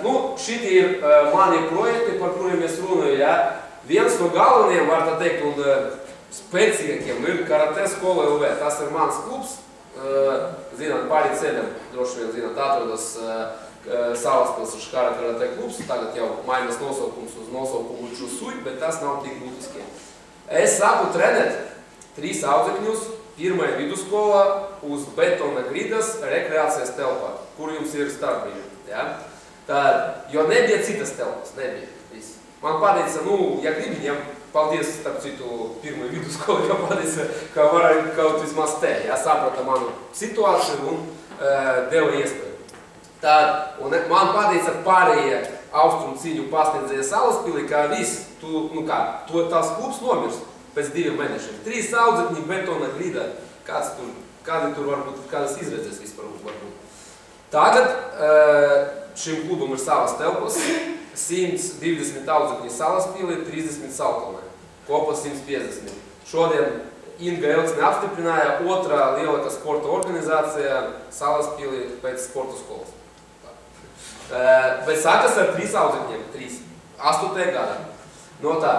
Nu, šitie ir mani projekti, par kuriem es runāju, ja. Viens no galvenajiem, var tā teikt, un spēcīgākiem ir Karate skola LV. Tas ir mans klubs, zināt, pāri ceļam, droši vien, zināt, atrodas Salaspils Karate klubs. Tagad jau mainās nosaukums uz nosaukumu Čusuj, bet tas nav tik būtiski. Es sāku trenēt 3 audzekņus, pirmajā vidusskolā uz betona gridas rekreācijas telpā, kur jums ir starpbrīži. Ja? Jo nebija citas telpas, nebija. Man pateica, nu, ja gribi viņam, paldies, starp citu, pirmajā vidusskolā, ka pateica, ka var kaut vismaz te. Ja? Saprata manu situāciju un deva iespēju. Un man pateica pārējie austrumu cīņu pasniedzēja Salaspilī, ka viss, tās klubs nomirst pēc 2 mēnešiem. 3 audzekņi, betona grida, kādi tur varbūt, kādas izredzes vispār varbūt. Tagad šim klubam ir savas telpas, 120 audzekņi Salaspilī, 30 Salkalnē, kopā 150. Šodien Inga Elksne apstiprināja otrā lielākā sporta organizācija Salaspilī pēc sporta skolas. Bet sākas ar 3 audzekņiem, 8. gadā. No tā,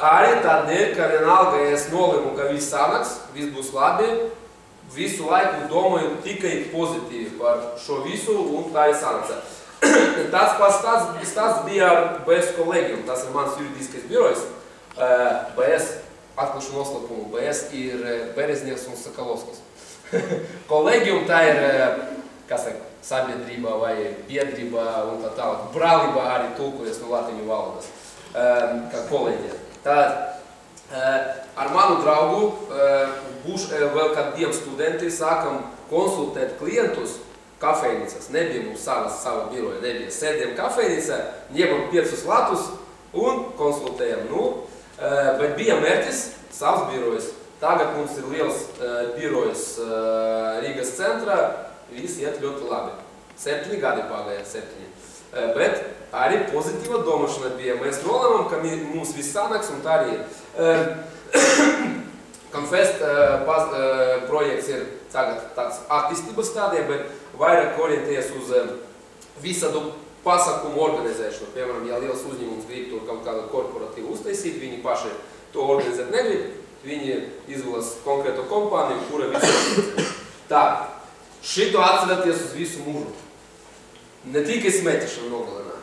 arī tādēļ, ka vienalga, ja es nolēmu, ka viss sanāks, viss būs labi, visu laiku domāju tikai pozitīvi par šo visu, un tā ir sanāca. Tāds pats stāsts bija ar BS kolēģiem, tas ir mans juridiskais birojs. BS, atklāšu noslēpumu, BS ir Bereznieks un Sakalovskis. Kolēģiem tā ir, kā saka, sabiedrība vai biedrība un tā tālāk. Brālība arī tulkojas no latiņu valodas, kā kolēģiem. Ar manu draugu, vēl kādiem studenti, sākam konsultēt klientus kafejnicas. Nebija mums sava biroja, nebija. Sēdējam kafejnicā, ņemam 5 latus un konsultējam. Bet bija mērķis savs birojs. Tagad mums ir liels birojs Rīgas centrā, viss iet ļoti labi. 7 gadi pagāja, 7. Bet arī pozitīva domāšana bija. Mēs nolēmām, ka mums viss sanāks un tā arī ir. Confest projekts ir tagad tāds attīstības stādiem, bet vairāk orientējas uz visādu pasākumu organizēšanu. Piemēram, ja liels uzņēmums grib tur kaut kādu korporatīvu uztaisīt, viņi paši to organizēt negrib, viņi izvēlas konkrēto kompāniju, kura visu organizē. Tā, šito atcerēties uz visu mūžu. Ne tikai smetišana nogalina,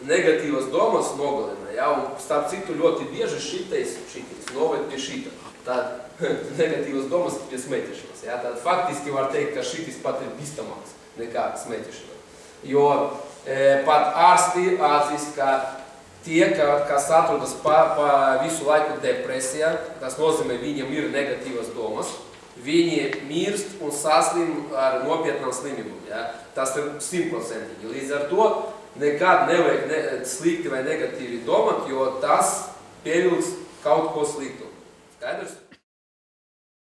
negatīvas domas nogalina, ja, un starp citu ļoti bieži šitais noved pie šita. Tad negatīvas domas pie smetišanas, ja, tad faktiski var teikt, ka šitis pat ir bīstamāks nekā smetišana. Jo pat ārsti atzīst, ka tie, kas atrodas pa visu laiku depresijā, tas nozīmē, viņiem ir negatīvas domas, viņi mirst un saslim ar nopietnām slimībām. Ja? Tas ir 100%. Līdz ar to nekad nevajag slikti vai negatīvi domāt, jo tas pievilks kaut ko sliktu. Skaidrs?